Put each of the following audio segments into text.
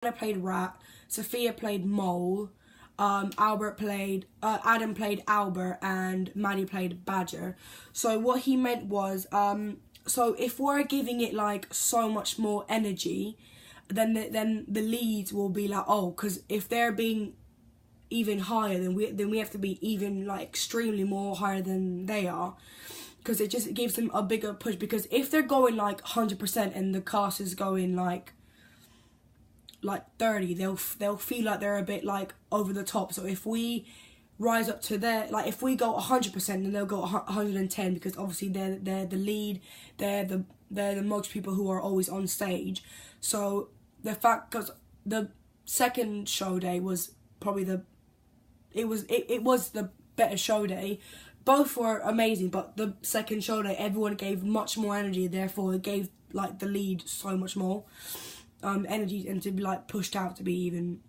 Anna played Rat, Sophia played Mole, Adam played Albert, and Maddie played Badger. So what he meant was, so if we're giving it like so much more energy, then the leads will be like, oh, because if they're being even higher, then we have to be even like extremely more higher than they are, because it just gives them a bigger push. Because if they're going like 100% and the cast is going like 30, they'll feel like they're a bit like over the top. So if we rise up to their, like if we go 100%, then they'll go 110, because obviously they're the lead, they're the most people who are always on stage. So the fact, because the second show day was probably it was the better show day. Both were amazing, but the second show day, everyone gave much more energy, therefore it gave like the lead so much more energy, and to be like pushed out to be even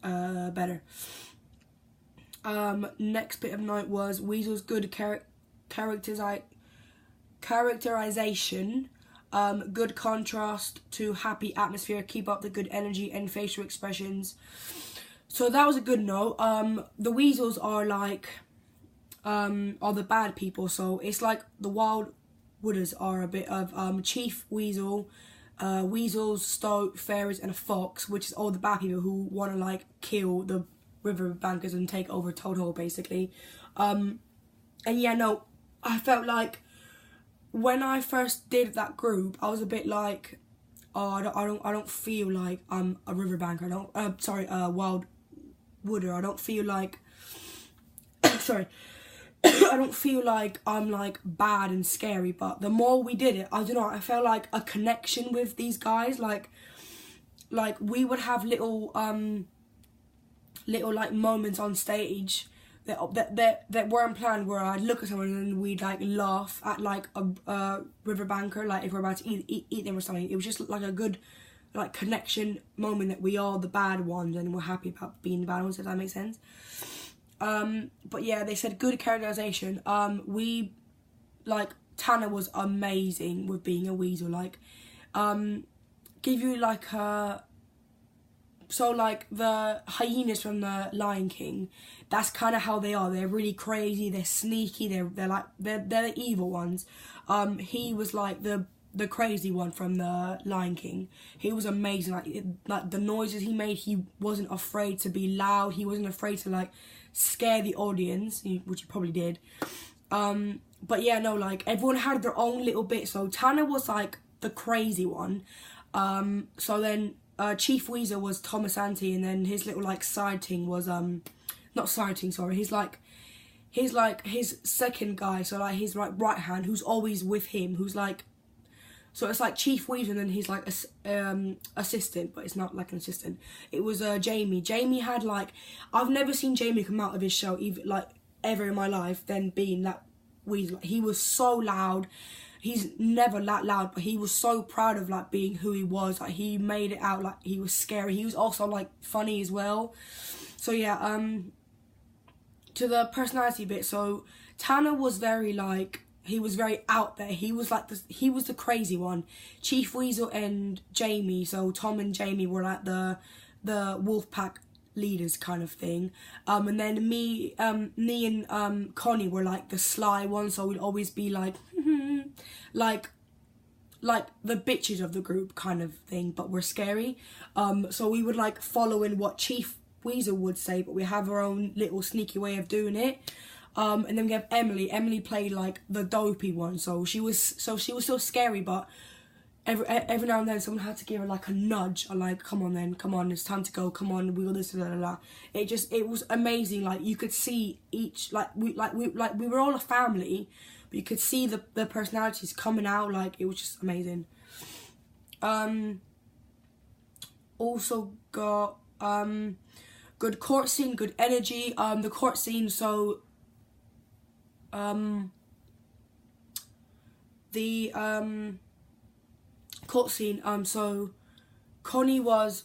better. Next bit of note was Weasel's good characterization, good contrast to happy atmosphere, keep up the good energy and facial expressions. So that was a good note. The Weasels are like are the bad people, so it's like the Wild Wooders are a bit of Chief Weasel, weasels, stoat, fairies, and a fox, which is all the bad people who want to like kill the riverbankers and take over Toad Hall, basically. And yeah, no, I felt like when I first did that group, I was a bit like, oh, I don't feel like I'm a riverbanker. Wild Wooder. I don't feel like, sorry. I don't feel like I'm like bad and scary, but the more we did it, I don't know, I felt like a connection with these guys. Like we would have little like moments on stage that weren't planned, where I'd look at someone and we'd like laugh at like a riverbanker, like if we're about to eat them or something. It was just like a good like connection moment, that we are the bad ones and we're happy about being the bad ones, if that makes sense. But yeah, they said good characterization. We, like, Tanner was amazing with being a weasel. Like, give you like so like the hyenas from the Lion King, that's kind of how they are. They're really crazy, they're sneaky, they're the evil ones. He was like the crazy one from the Lion King. He was amazing. Like the noises he made, he wasn't afraid to be loud, he wasn't afraid to like scare the audience, which he probably did. But yeah, no, like everyone had their own little bit. So Tanner was like the crazy one. So then Chief Weasel was Thomas Ante, and then his little like side ting was not side ting, sorry. He's like his second guy, so like his right hand, who's always with him, who's like, so it's like Chief Weasel and then he's like assistant, but it's not like an assistant. It was Jamie. Jamie had like, I've never seen Jamie come out of his shell even like ever in my life, then being that Weasel. He was so loud. He's never that loud, but he was so proud of like being who he was. Like he made it out like he was scary. He was also like funny as well. So yeah, to the personality bit, so Tanner was very like, he was very out there. He was like he was the crazy one. Chief Weasel and Jamie, so Tom and Jamie were like the Wolfpack leaders kind of thing. And then me and Connie were like the sly ones, so we'd always be like like the bitches of the group kind of thing, but we're scary. So we would like follow in what Chief Weasel would say, but we have our own little sneaky way of doing it. And then we have Emily. Emily played like the dopey one, so she was still scary, but every now and then someone had to give her like a nudge, or like, come on, it's time to go, come on, we got this, blah, blah, blah. It was amazing. Like you could see each, we were all a family, but you could see the personalities coming out. Like it was just amazing. Also got good court scene, good energy. The court scene, so the court scene, so Connie was